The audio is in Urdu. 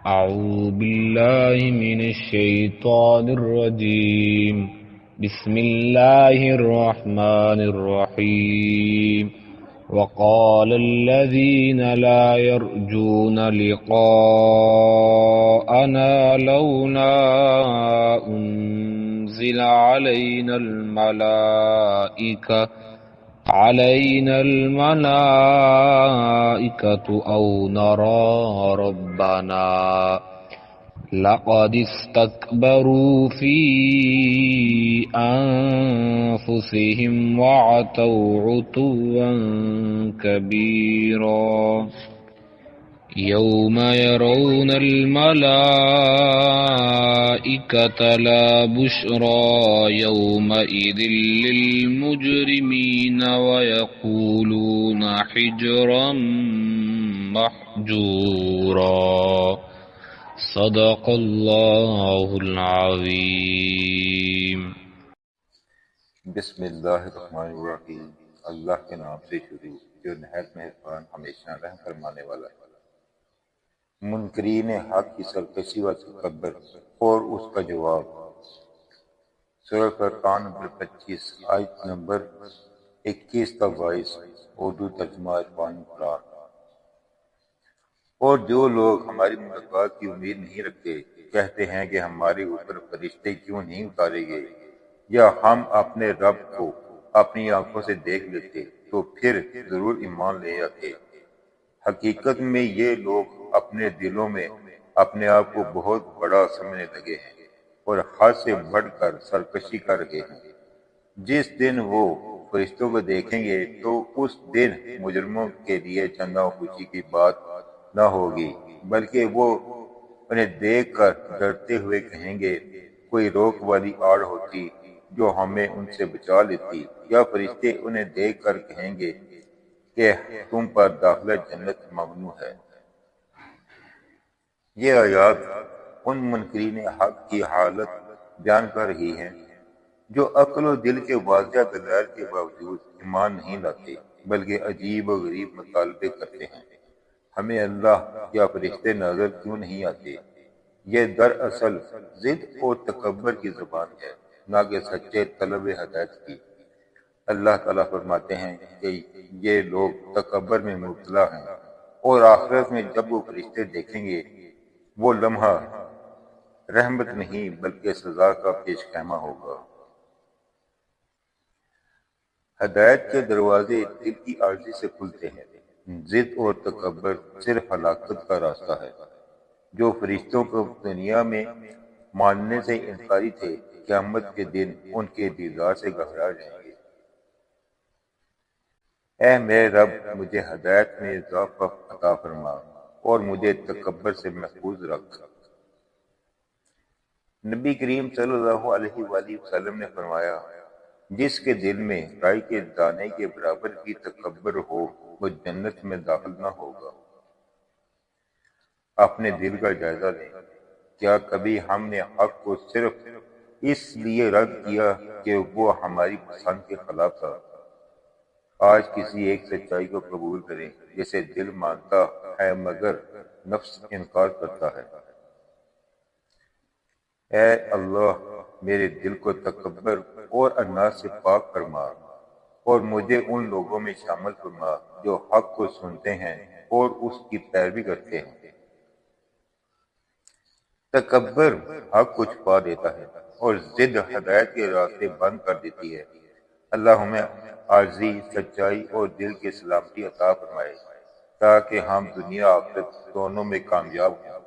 أعوذ بالله من الشيطان الرجيم. بسم الله الرحمن الرحيم. وقال الذين لا يرجون لقاءنا لولا أنزل علينا الملائكة أو نرى ربنا لقد استكبروا في أنفسهم وعتوا عتوا كبيرا. يوم يرون الملائكة لا بشرى يومئذ للمجرمين ويقولون حجرا محجورا. صدق اللہ العظیم. بسم اللہ الرحمن الرحیم. اللہ کے نام سے شروع جو نہایت مہربان ہمیشہ رحم فرمانے والا ہے. منکرین حق کی سرکشی و تکبر اور اس کا جواب. سورہ فرقان نمبر 25 آیت نمبر 21 تا 22. اردو ترجمہ عرفان قرآن. اور جو لوگ ہماری ملاقات کی امید نہیں رکھتے کہتے ہیں کہ ہمارے اوپر فرشتے کیوں نہیں اتارے گئے، یا ہم اپنے رب کو اپنی آنکھوں سے دیکھ لیتے تو پھر ضرور ایمان لے آتے. حقیقت میں یہ لوگ اپنے دلوں میں اپنے آپ کو بہت بڑا سمجھنے لگے ہیں اور حد سے بڑھ کر سرکشی کر رہے ہیں. جس دن وہ فرشتوں کو دیکھیں گے تو اس دن مجرموں کے لیے چندہ خوشی کی بات نہ ہوگی، بلکہ وہ انہیں دیکھ کر ڈرتے ہوئے کہیں گے کوئی روک والی آڑ ہوتی جو ہمیں ان سے بچا لیتی، یا فرشتے انہیں دیکھ کر کہیں گے کہ تم پر داخلہ جنت ممنوع ہے. یہ آیات ان منکرین حق کی حالت بیان کر رہی ہیں جو عقل و دل کے واضح دلائل کے باوجود ایمان نہیں لاتے، بلکہ عجیب و غریب مطالبے کرتے ہیں. ہمیں اللہ یا فرشتے نظر کیوں نہیں آتے؟ یہ دراصل ضد اور تکبر کی زبان ہے، نہ کہ سچے طلب ہدایت کی. اللہ تعالیٰ فرماتے ہیں کہ یہ لوگ تکبر میں مبتلا ہیں، اور آخرت میں جب وہ فرشتے دیکھیں گے وہ لمحہ رحمت نہیں بلکہ سزا کا پیش خیمہ ہوگا. ہدایت کے دروازے دل کی عاجزی سے کھلتے ہیں. ضد اور تکبر صرف ہلاکت کا راستہ ہے. جو فرشتوں کو دنیا میں ماننے سے انکاری تھے قیامت کے دن ان کے دیدار سے گھبرا جائیں گے. اے میرے رب مجھے ہدایت میں اضافہ عطا فرما اور مجھے تکبر سے محفوظ رکھ. نبی کریم صلی اللہ علیہ وآلہ وسلم نے فرمایا جس کے دل میں رائی کے دانے کے برابر بھی تکبر ہو وہ جنت میں داخل نہ ہوگا. اپنے دل کا جائزہ لیں. کیا کبھی ہم نے حق کو صرف اس لیے رد کیا کہ وہ ہماری پسند کے خلاف تھا؟ آج کسی ایک سچائی کو قبول کریں جسے دل مانتا ہے مگر نفس انکار کرتا ہے. اے اللہ میرے دل کو تکبر اور اناج سے پاک فرما اور مجھے ان لوگوں میں شامل فرما جو حق کو سنتے ہیں اور اس کی پیروی کرتے ہیں. تکبر حق کو چھپا دیتا ہے اور ضد ہدایت کے راستے بند کر دیتی ہے. اللہ ہمیں عاجزی، سچائی اور دل کی سلامتی عطا فرمائے تاکہ ہم دنیا آخرت دونوں میں کامیاب ہوں.